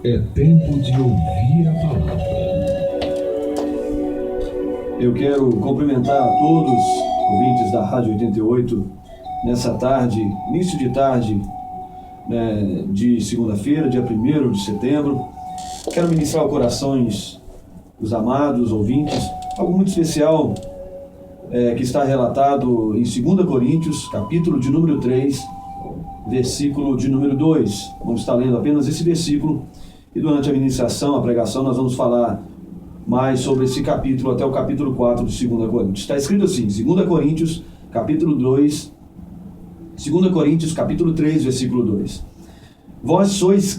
É tempo de ouvir a palavra. Eu quero cumprimentar a todos os ouvintes da Rádio 88 nessa tarde, início de tarde, de segunda-feira, dia 1º de setembro. Quero ministrar os corações dos amados ouvintes, algo muito especial que está relatado em 2 Coríntios, capítulo de número 3, versículo de número 2. Vamos estar lendo apenas esse versículo e durante a ministração, a pregação, nós vamos falar mais sobre esse capítulo até o capítulo 4 de 2 Coríntios. Está escrito assim, 2 Coríntios, capítulo 2, 2 Coríntios, capítulo 3, versículo 2. Vós sois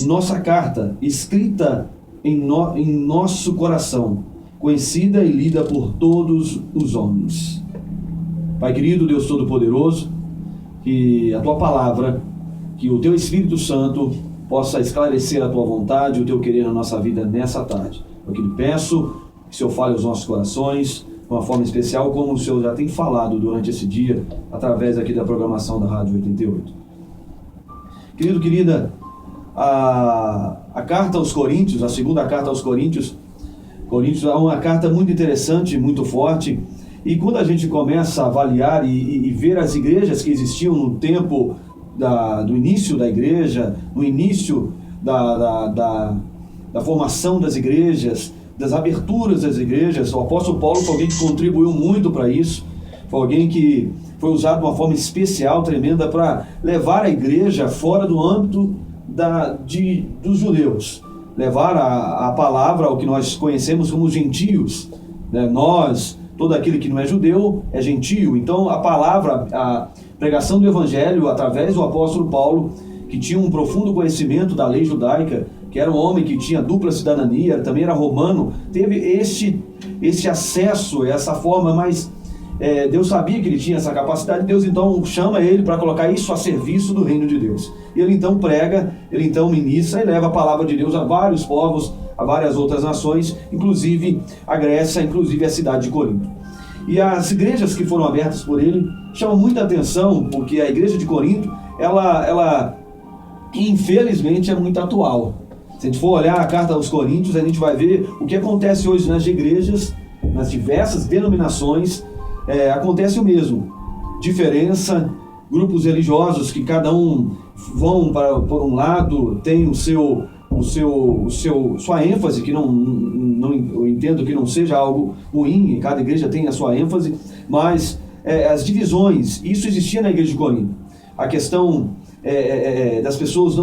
nossa carta, escrita em nosso coração, conhecida e lida por todos os homens. Pai querido, Deus Todo-Poderoso, que a Tua palavra, que o Teu Espírito Santo possa esclarecer a Tua vontade e o Teu querer na nossa vida nessa tarde. Eu que lhe peço que o Senhor fale aos nossos corações de uma forma especial, como o Senhor já tem falado durante esse dia, através aqui da programação da Rádio 88. Querido, querida, a carta aos Coríntios, a segunda carta aos Coríntios é uma carta muito interessante, muito forte, e quando a gente começa a avaliar e ver as igrejas que existiam no tempo do início da igreja, no início da formação das igrejas, das aberturas das igrejas, o apóstolo Paulo foi alguém que contribuiu muito para isso, foi alguém que foi usado de uma forma especial, tremenda, para levar a igreja fora do âmbito dos judeus, levar a palavra ao que nós conhecemos como gentios, né? Todo aquele que não é judeu é gentio. Então a palavra, a pregação do evangelho através do apóstolo Paulo, que tinha um profundo conhecimento da lei judaica, que era um homem que tinha dupla cidadania, também era romano, teve esse acesso, essa forma mais... Deus sabia que ele tinha essa capacidade, Deus então chama ele para colocar isso a serviço do reino de Deus. E ele então prega, ele então ministra e leva a palavra de Deus a vários povos, a várias outras nações, inclusive a Grécia, inclusive a cidade de Corinto. E as igrejas que foram abertas por ele chamam muita atenção, porque a igreja de Corinto, ela infelizmente é muito atual. Se a gente for olhar a carta aos Coríntios, a gente vai ver o que acontece hoje nas igrejas, nas diversas denominações. Acontece o mesmo, diferença, grupos religiosos que cada um vão por um lado, tem sua ênfase, que eu entendo que não seja algo ruim, cada igreja tem a sua ênfase, mas as divisões, isso existia na igreja de Corinto. A questão das pessoas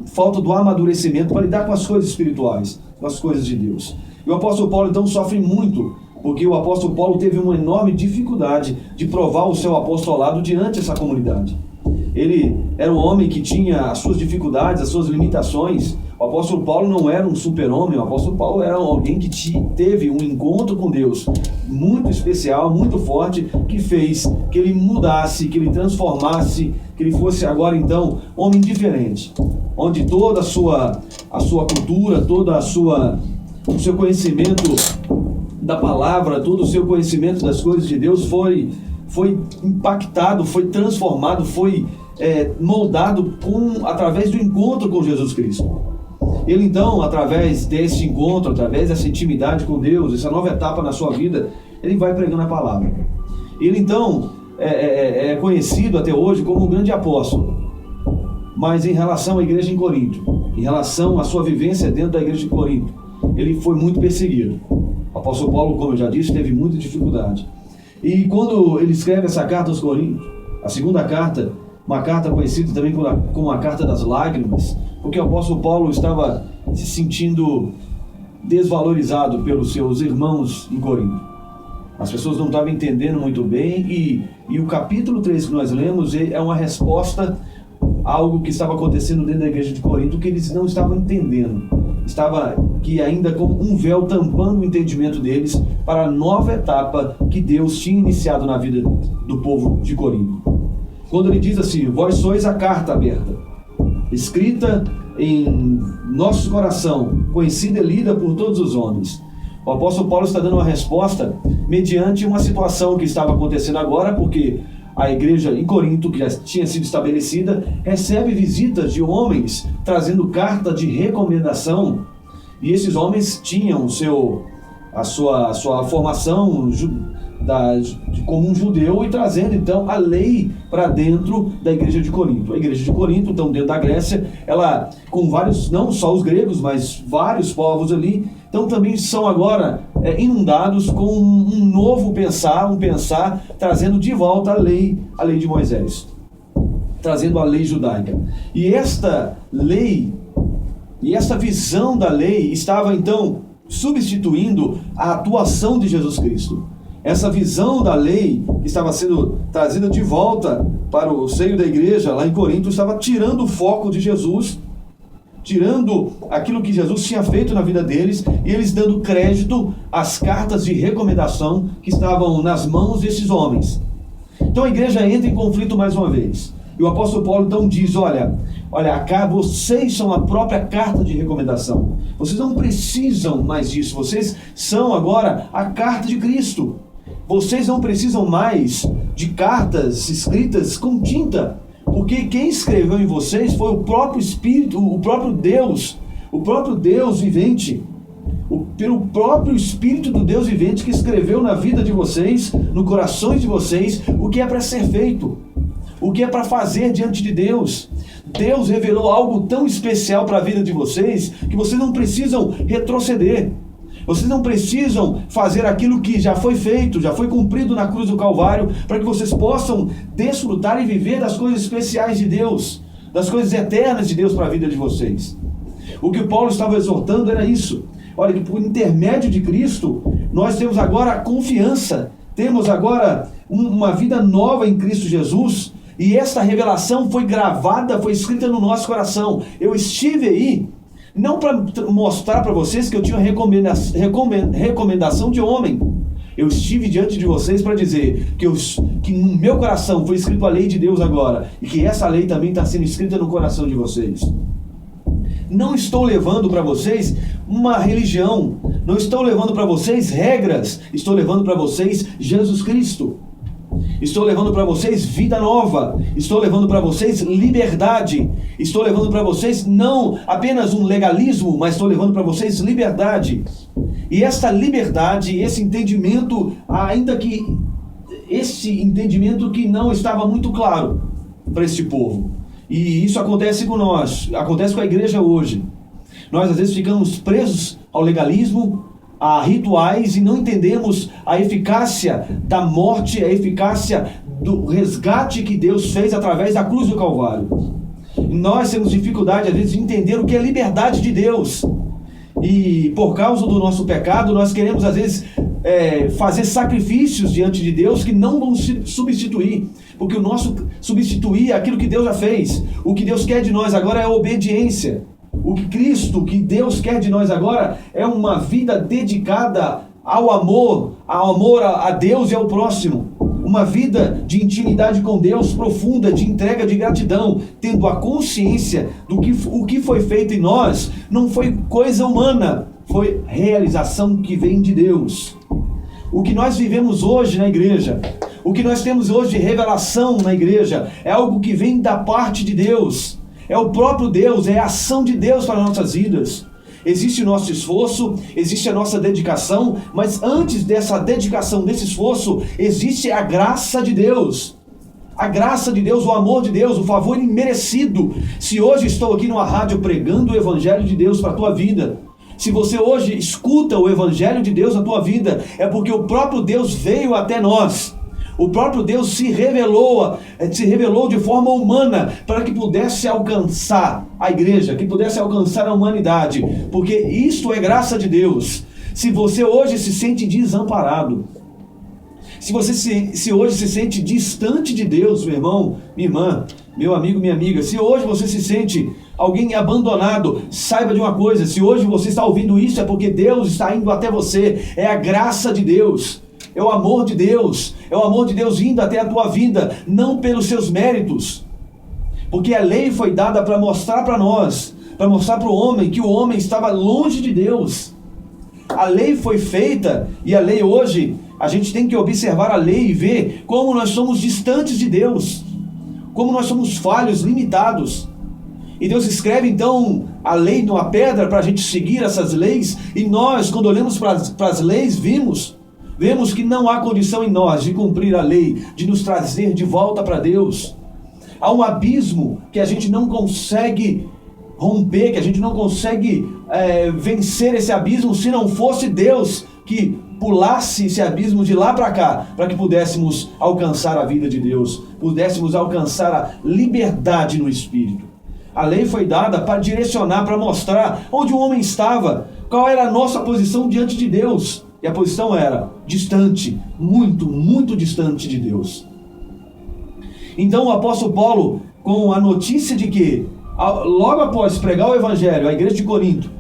falta do amadurecimento para lidar com as coisas espirituais, com as coisas de Deus. E o apóstolo Paulo então sofre muito, porque o apóstolo Paulo teve uma enorme dificuldade de provar o seu apostolado diante dessa comunidade. Ele era um homem que tinha as suas dificuldades, as suas limitações. O apóstolo Paulo não era um super-homem, o apóstolo Paulo era alguém que teve um encontro com Deus muito especial, muito forte, que fez que ele mudasse, que ele transformasse, que ele fosse agora então homem diferente, onde toda a sua cultura, toda o seu conhecimento da palavra, todo o seu conhecimento das coisas de Deus foi impactado, foi transformado, foi moldado através do encontro com Jesus Cristo. Ele então, através desse encontro, através dessa intimidade com Deus, essa nova etapa na sua vida, ele vai pregando a palavra. Ele então é conhecido até hoje como um grande apóstolo. Mas em relação à igreja em Corinto, em relação à sua vivência dentro da igreja de Corinto, ele foi muito perseguido. O apóstolo Paulo, como eu já disse, teve muita dificuldade. E quando ele escreve essa carta aos Coríntios, a segunda carta, uma carta conhecida também como a carta das lágrimas, porque o apóstolo Paulo estava se sentindo desvalorizado pelos seus irmãos em Corinto. As pessoas não estavam entendendo muito bem e o capítulo 3 que nós lemos é uma resposta a algo que estava acontecendo dentro da igreja de Corinto que eles não estavam entendendo. Estava que ainda como um véu tampando o entendimento deles para a nova etapa que Deus tinha iniciado na vida do povo de Corinto. Quando ele diz assim, vós sois a carta aberta, escrita em nosso coração, conhecida e lida por todos os homens. O apóstolo Paulo está dando uma resposta mediante uma situação que estava acontecendo agora, porque a igreja em Corinto, que já tinha sido estabelecida, recebe visitas de homens trazendo carta de recomendação. E esses homens tinham a sua formação como um judeu e trazendo então a lei para dentro da igreja de Corinto. A igreja de Corinto, então dentro da Grécia, ela com vários, não só os gregos, mas vários povos ali, então também são agora inundados com um novo pensar, trazendo de volta a lei de Moisés, trazendo a lei judaica. E esta lei, e essa visão da lei estava então substituindo a atuação de Jesus Cristo. Essa visão da lei que estava sendo trazida de volta para o seio da igreja lá em Corinto estava tirando o foco de Jesus, tirando aquilo que Jesus tinha feito na vida deles, e eles dando crédito às cartas de recomendação que estavam nas mãos desses homens. Então a igreja entra em conflito mais uma vez. E o apóstolo Paulo então diz, olha, vocês são a própria carta de recomendação. Vocês não precisam mais disso. Vocês são agora a carta de Cristo. Vocês não precisam mais de cartas escritas com tinta, porque quem escreveu em vocês foi o próprio Espírito, o próprio Deus vivente. Pelo próprio Espírito do Deus vivente que escreveu na vida de vocês, no coração de vocês, o que é para ser feito, o que é para fazer diante de Deus. Deus revelou algo tão especial para a vida de vocês que vocês não precisam retroceder. Vocês não precisam fazer aquilo que já foi feito, já foi cumprido na cruz do Calvário, para que vocês possam desfrutar e viver das coisas especiais de Deus, das coisas eternas de Deus para a vida de vocês. O que Paulo estava exortando era isso. Olha, que por intermédio de Cristo, nós temos agora a confiança, temos agora uma vida nova em Cristo Jesus, e esta revelação foi gravada, foi escrita no nosso coração. Eu estive aí, não para mostrar para vocês que eu tinha recomendação de homem. Eu estive diante de vocês para dizer que no meu coração foi escrito a lei de Deus agora, e que essa lei também está sendo escrita no coração de vocês. Não estou levando para vocês uma religião, não estou levando para vocês regras, estou levando para vocês Jesus Cristo. Estou levando para vocês vida nova, estou levando para vocês liberdade, estou levando para vocês não apenas um legalismo, mas estou levando para vocês liberdade. E esta liberdade, esse entendimento, ainda que esse entendimento que não estava muito claro para este povo. E isso acontece com nós, acontece com a igreja hoje. Nós às vezes ficamos presos ao legalismo, a rituais, e não entendemos a eficácia da morte, a eficácia do resgate que Deus fez através da cruz do Calvário. Nós temos dificuldade às vezes de entender o que é liberdade de Deus. E por causa do nosso pecado, nós queremos às vezes fazer sacrifícios diante de Deus que não vão substituir. Porque o nosso substituir é aquilo que Deus já fez. O que Deus quer de nós agora é a obediência. O que Deus quer de nós agora é uma vida dedicada ao amor a Deus e ao próximo. Uma vida de intimidade com Deus profunda, de entrega, de gratidão, tendo a consciência do que o que foi feito em nós não foi coisa humana, foi realização que vem de Deus. O que nós vivemos hoje na igreja, o que nós temos hoje de revelação na igreja, é algo que vem da parte de Deus. É o próprio Deus, é a ação de Deus para nossas vidas. Existe o nosso esforço, existe a nossa dedicação, mas antes dessa dedicação, desse esforço, existe a graça de Deus. A graça de Deus, o amor de Deus, o favor imerecido. Se hoje estou aqui numa rádio pregando o Evangelho de Deus para a tua vida, se você hoje escuta o Evangelho de Deus na tua vida, é porque o próprio Deus veio até nós. O próprio Deus se revelou de forma humana para que pudesse alcançar a igreja, que pudesse alcançar a humanidade, porque isto é graça de Deus. Se você hoje se sente desamparado, se você se hoje se sente distante de Deus, meu irmão, minha irmã, meu amigo, minha amiga, se hoje você se sente alguém abandonado, saiba de uma coisa: se hoje você está ouvindo isso, é porque Deus está indo até você, é a graça de Deus. É o amor de Deus, é o amor de Deus indo até a tua vida, não pelos seus méritos. Porque a lei foi dada para mostrar para nós, para mostrar para o homem que o homem estava longe de Deus. A lei foi feita, e a lei hoje, a gente tem que observar a lei e ver como nós somos distantes de Deus, como nós somos falhos, limitados. E Deus escreve então a lei numa pedra para a gente seguir essas leis, e nós, quando olhamos para as leis, vemos que não há condição em nós de cumprir a lei, de nos trazer de volta para Deus. Há um abismo que a gente não consegue romper, que a gente não consegue vencer esse abismo, se não fosse Deus que pulasse esse abismo de lá para cá, para que pudéssemos alcançar a vida de Deus, pudéssemos alcançar a liberdade no Espírito. A lei foi dada para direcionar, para mostrar onde o homem estava, qual era a nossa posição diante de Deus. E a posição era distante, muito, muito distante de Deus. Então o apóstolo Paulo, com a notícia de que, logo após pregar o Evangelho à igreja de Corinto,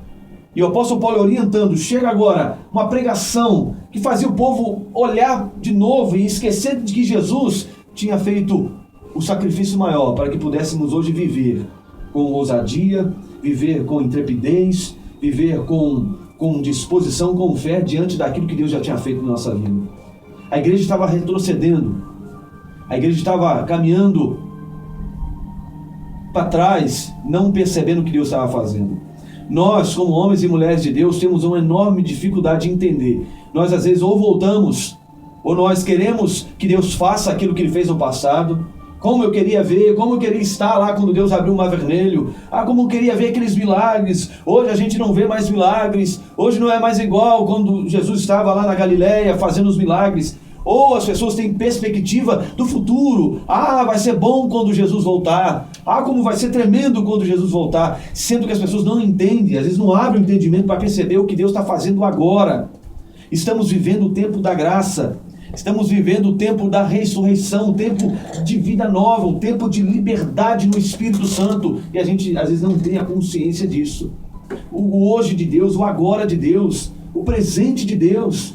e o apóstolo Paulo orientando, chega agora uma pregação que fazia o povo olhar de novo e esquecer de que Jesus tinha feito o sacrifício maior para que pudéssemos hoje viver com ousadia, viver com intrepidez, viver com disposição, com fé diante daquilo que Deus já tinha feito na nossa vida. A igreja estava retrocedendo, a igreja estava caminhando para trás, não percebendo o que Deus estava fazendo. Nós, como homens e mulheres de Deus, temos uma enorme dificuldade de entender. Nós, às vezes, ou voltamos, ou nós queremos que Deus faça aquilo que Ele fez no passado. Como eu queria ver, como eu queria estar lá quando Deus abriu o Mar Vermelho. Como eu queria ver aqueles milagres. Hoje a gente não vê mais milagres. Hoje não é mais igual quando Jesus estava lá na Galileia fazendo os milagres. Ou as pessoas têm perspectiva do futuro. Vai ser bom quando Jesus voltar. Como vai ser tremendo quando Jesus voltar. Sendo que as pessoas não entendem, às vezes não abrem o entendimento para perceber o que Deus está fazendo agora. Estamos vivendo o tempo da graça. Estamos vivendo o tempo da ressurreição, o tempo de vida nova, o tempo de liberdade no Espírito Santo. E a gente às vezes não tem a consciência disso. O hoje de Deus, o agora de Deus, o presente de Deus.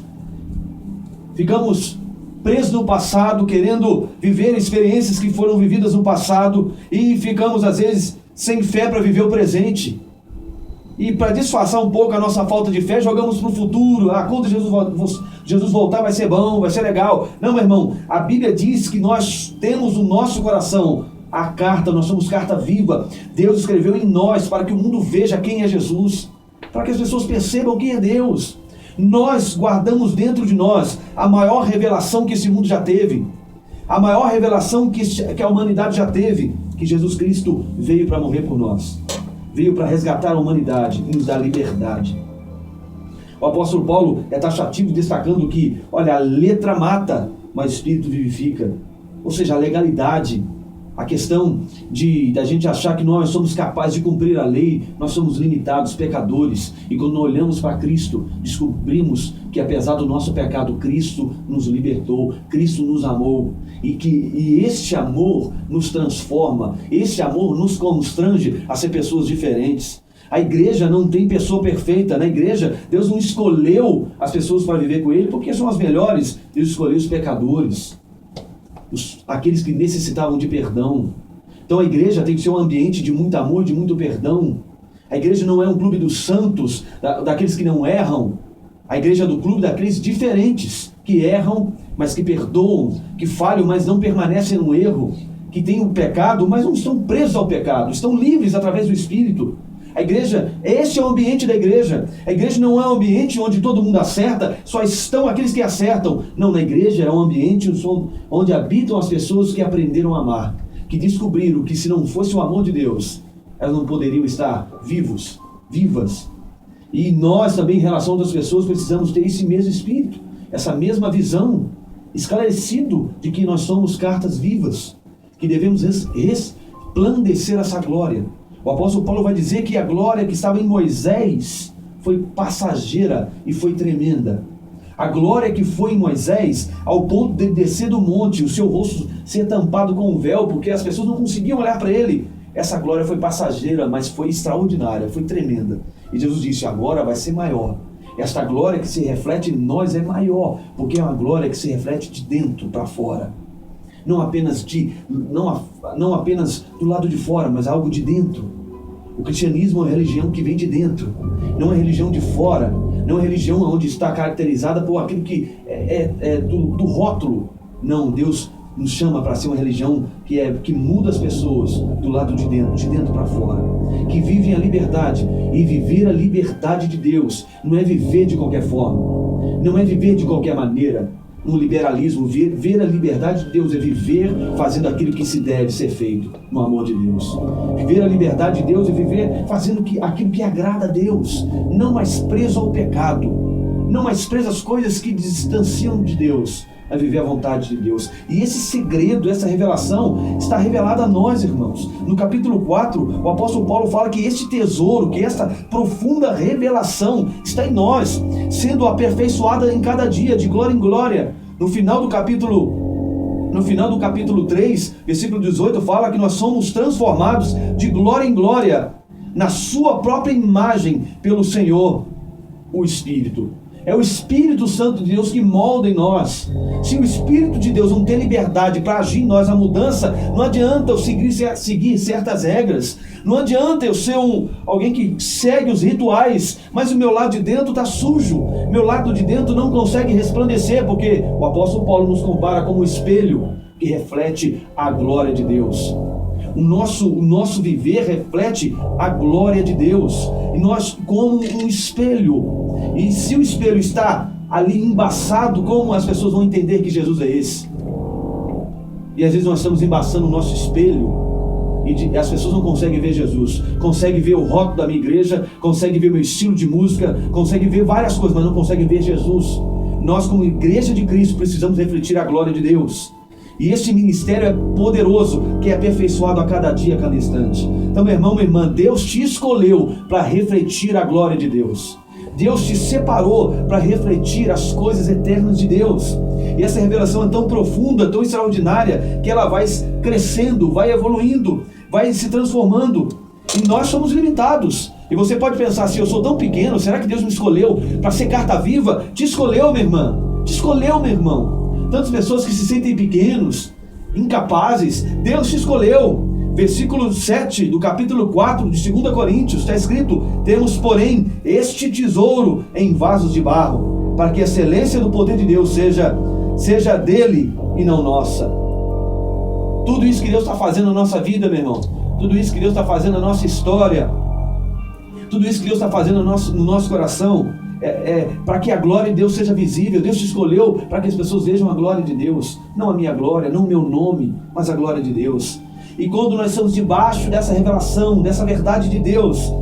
Ficamos presos no passado, querendo viver experiências que foram vividas no passado, e ficamos às vezes sem fé para viver o presente. E para disfarçar um pouco a nossa falta de fé, jogamos para o futuro. Quando Jesus voltar vai ser bom, vai ser legal. Não, meu irmão, a Bíblia diz que nós temos no nosso coração a carta, nós somos carta viva. Deus escreveu em nós para que o mundo veja quem é Jesus, para que as pessoas percebam quem é Deus. Nós guardamos dentro de nós a maior revelação que esse mundo já teve, a maior revelação que a humanidade já teve, que Jesus Cristo veio para morrer por nós. Veio para resgatar a humanidade e nos dar liberdade. O apóstolo Paulo é taxativo destacando que, olha, a letra mata, mas o Espírito vivifica. Ou seja, a legalidade, a questão da gente achar que nós somos capazes de cumprir a lei, nós somos limitados, pecadores. E quando olhamos para Cristo, descobrimos que apesar do nosso pecado, Cristo nos libertou, Cristo nos amou. E este amor nos transforma, este amor nos constrange a ser pessoas diferentes. A igreja não tem pessoa perfeita. Na igreja, Deus não escolheu as pessoas para viver com Ele porque são as melhores. Deus escolheu os pecadores, aqueles que necessitavam de perdão. Então a igreja tem que ser um ambiente de muito amor, de muito perdão. A igreja não é um clube dos santos, daqueles que não erram. A igreja é do clube daqueles diferentes, que erram, mas que perdoam, que falham, mas não permanecem no erro, que têm o pecado, mas não estão presos ao pecado, estão livres através do Espírito. A igreja, esse é o ambiente da igreja. A igreja não é um ambiente onde todo mundo acerta, só estão aqueles que acertam. Não, na igreja é um ambiente onde habitam as pessoas que aprenderam a amar, que descobriram que se não fosse o amor de Deus, elas não poderiam estar vivas. E nós também, em relação a outras pessoas, precisamos ter esse mesmo espírito, essa mesma visão, esclarecido de que nós somos cartas vivas, que devemos resplandecer essa glória. O apóstolo Paulo vai dizer que a glória que estava em Moisés foi passageira e foi tremenda. A glória que foi em Moisés, ao ponto de descer do monte, o seu rosto ser tampado com um véu, porque as pessoas não conseguiam olhar para ele. Essa glória foi passageira, mas foi extraordinária, foi tremenda. E Jesus disse, agora vai ser maior. Esta glória que se reflete em nós é maior, porque é uma glória que se reflete de dentro para fora. Não apenas do lado de fora, mas algo de dentro. O cristianismo é uma religião que vem de dentro, não é religião de fora, Não é uma religião onde está caracterizada por aquilo que é do rótulo. Não, Deus nos chama para ser uma religião que muda as pessoas do lado de dentro para fora, que vivem a liberdade. E viver a liberdade de Deus não é viver de qualquer forma, não é viver de qualquer maneira, no liberalismo. Ver a liberdade de Deus é viver fazendo aquilo que se deve ser feito no amor de Deus. Viver a liberdade de Deus é viver fazendo aquilo que agrada a Deus, não mais preso ao pecado, não mais preso às coisas que distanciam de Deus, a viver a vontade de Deus. E esse segredo, essa revelação está revelada a nós, irmãos. No capítulo 4, o apóstolo Paulo fala que este tesouro, que esta profunda revelação está em nós, sendo aperfeiçoada em cada dia, de glória em glória. No final do capítulo 3, versículo 18, fala que nós somos transformados de glória em glória, na sua própria imagem, pelo Senhor, o Espírito. É o Espírito Santo de Deus que molda em nós. Se o Espírito de Deus não tem liberdade para agir em nós a mudança, não adianta eu seguir certas regras, não adianta eu ser alguém que segue os rituais, mas o meu lado de dentro está sujo, meu lado de dentro não consegue resplandecer, porque o apóstolo Paulo nos compara como um espelho que reflete a glória de Deus. O nosso viver reflete a glória de Deus, e nós como um espelho. E se o espelho está ali embaçado, como as pessoas vão entender que Jesus é esse? E às vezes nós estamos embaçando o nosso espelho e as pessoas não conseguem ver Jesus, conseguem ver o rótulo da minha igreja, conseguem ver o meu estilo de música, conseguem ver várias coisas, mas não conseguem ver Jesus. Nós, como igreja de Cristo, precisamos refletir a glória de Deus. E este ministério é poderoso, que é aperfeiçoado a cada dia, a cada instante. Então, meu irmão, minha irmã, Deus te escolheu para refletir a glória de Deus. Deus te separou para refletir as coisas eternas de Deus. E essa revelação é tão profunda, tão extraordinária, que ela vai crescendo, vai evoluindo, vai se transformando. E nós somos limitados. E você pode pensar assim: eu sou tão pequeno, será que Deus me escolheu para ser carta viva? Te escolheu, minha irmã. Te escolheu, meu irmão. Tantas pessoas que se sentem pequenos, incapazes, Deus te escolheu. Versículo 7 do capítulo 4 de 2 Coríntios, está escrito: temos, porém, este tesouro em vasos de barro, para que a excelência do poder de Deus seja dele e não nossa. Tudo isso que Deus está fazendo na nossa vida, meu irmão, tudo isso que Deus está fazendo na nossa história, tudo isso que Deus está fazendo no nosso coração, para que a glória de Deus seja visível. Deus te escolheu para que as pessoas vejam a glória de Deus, não a minha glória, não o meu nome, mas a glória de Deus. E quando nós estamos debaixo dessa revelação, dessa verdade de Deus,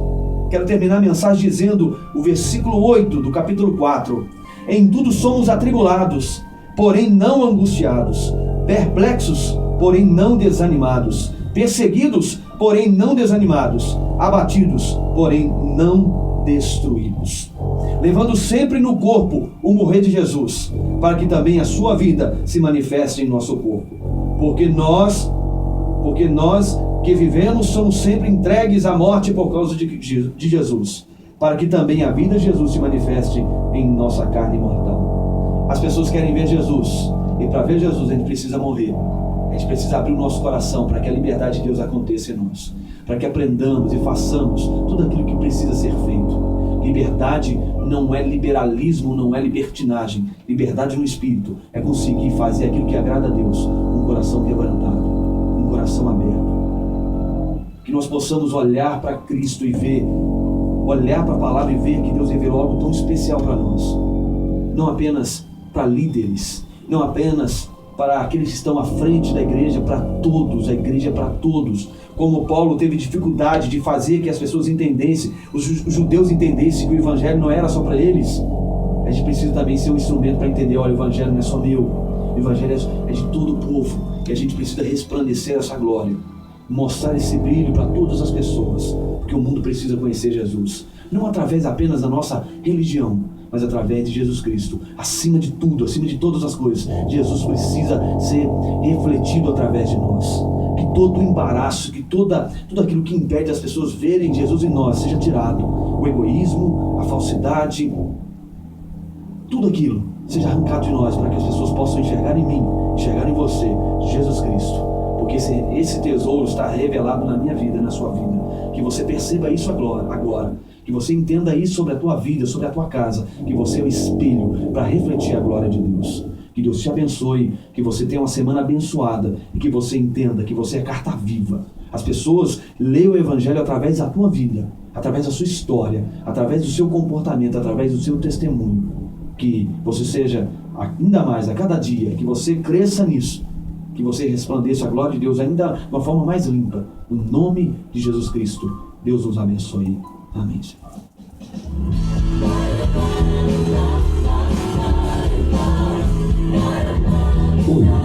quero terminar a mensagem dizendo o versículo 8 do capítulo 4: em tudo somos atribulados, porém não angustiados, perplexos, porém não desanimados, perseguidos, porém não desanimados, abatidos, porém não destruídos, levando sempre no corpo o morrer de Jesus, para que também a sua vida se manifeste em nosso corpo. Porque nós que vivemos somos sempre entregues à morte por causa de Jesus, para que também a vida de Jesus se manifeste em nossa carne mortal. As pessoas querem ver Jesus, e para ver Jesus a gente precisa morrer. A gente precisa abrir o nosso coração para que a liberdade de Deus aconteça em nós, para que aprendamos e façamos tudo aquilo que precisa ser feito. Liberdade não é liberalismo, não é libertinagem. Liberdade no Espírito é conseguir fazer aquilo que agrada a Deus, com o coração quebrantado, com o coração aberto. Que nós possamos olhar para Cristo e ver, olhar para a palavra e ver que Deus revelou algo tão especial para nós. Não apenas para líderes, não apenas para aqueles que estão à frente da igreja, para todos, a igreja é para todos. Como Paulo teve dificuldade de fazer que as pessoas entendessem, os judeus entendessem que o evangelho não era só para eles. A gente precisa também ser um instrumento para entender: olha, o evangelho não é só meu, o evangelho é de todo o povo, e a gente precisa resplandecer essa glória, mostrar esse brilho para todas as pessoas, porque o mundo precisa conhecer Jesus, não através apenas da nossa religião, mas através de Jesus Cristo. Acima de tudo, acima de todas as coisas, Jesus precisa ser refletido através de nós. Que todo o embaraço, que tudo aquilo que impede as pessoas verem Jesus em nós seja tirado. O egoísmo, a falsidade, tudo aquilo seja arrancado de nós, para que as pessoas possam enxergar em mim, enxergar em você, Jesus Cristo. porque esse tesouro está revelado na minha vida, na sua vida. Que você perceba isso agora. Que você entenda isso sobre a tua vida, sobre a tua casa. Que você é o espelho para refletir a glória de Deus. Que Deus te abençoe, que você tenha uma semana abençoada e que você entenda que você é carta viva. As pessoas leem o Evangelho através da tua vida, através da sua história, através do seu comportamento, através do seu testemunho. Que você seja ainda mais a cada dia, que você cresça nisso, que você resplandeça a glória de Deus ainda de uma forma mais limpa. No nome de Jesus Cristo, Deus nos abençoe. Amém, Senhor.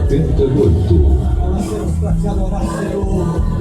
88. Nós temos para te adorar, Senhor.